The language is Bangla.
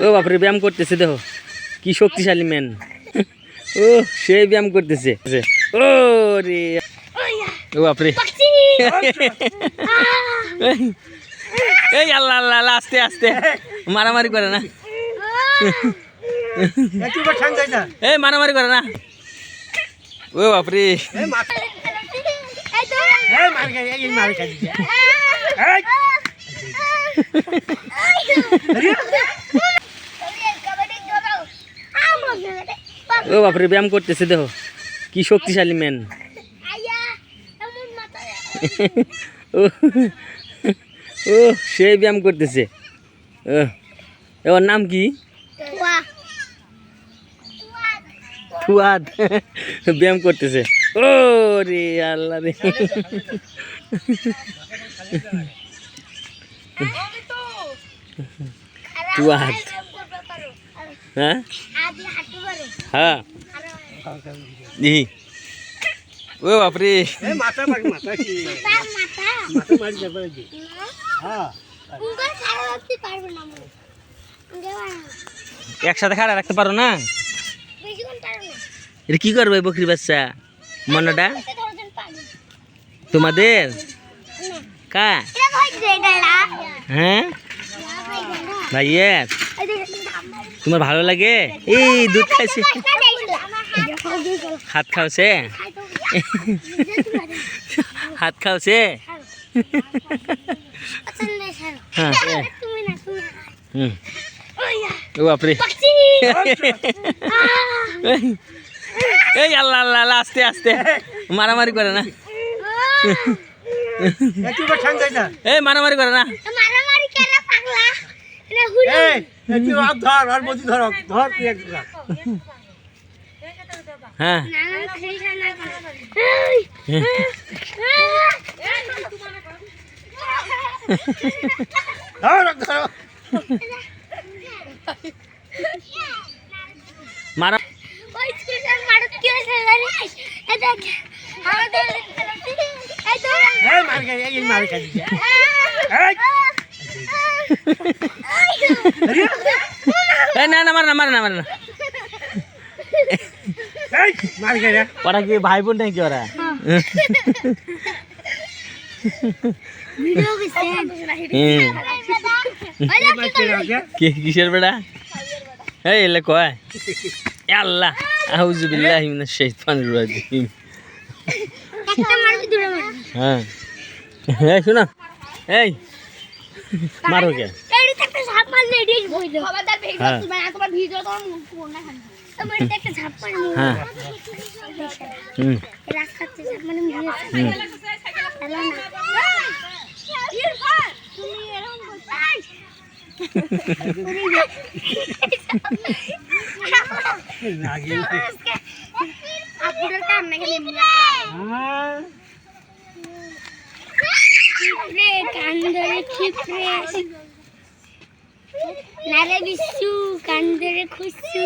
ও বাপরে ব্যায়াম করতেছে, দেখো কি শক্তিশালী ম্যান। ও সে ব্যায়াম করতেছে। ও রে ও বাপরে, এই আল্লাহ আল্লাহ আল্লাহ, আস্তে আস্তে, মারামারি করে না, এই মারামারি করে না। ও বাপরে, ও বাপরে ব্যায়াম করতেছে, দেখো কি শক্তিশালী ম্যান। ও ও সে ব্যায়াম করতেছে। ওর নাম কি? ফুয়াদ ব্যায়াম করতেছে। ও রে আল্লাহ রে, ফুয়াদ, হ্যাঁ হ্যাঁ জি। ও বাপরে, একসাথে খাড়া রাখতে পারো না? এটা কি করবে বকরি বাচ্চা? মনটা তোমাদের কা? হ্যাঁ ভাইয়ের, তোমার ভালো লাগে? এই দুধ খাইছে, হাত খাওছে, হাত খাওছে। হ্যাঁ ও বাপরে, এই আল্লাহ আল্লাহ আল্লাহ, আস্তে আস্তে, মারামারি করে না, এই মারামারি করে না। হ্যাঁ মারা, না না মার না মার না মার না, ওরা কি ভাই বোন নাকি ওরা? কিসের বেড়া? এই এলে কয় আল্লাহ আউযু বিল্লাহি মিনাশ শাইতানির রাজিম। হ্যাঁ এই শোনো, এই মারো কে? নারে বিশু কান্দরে খুশু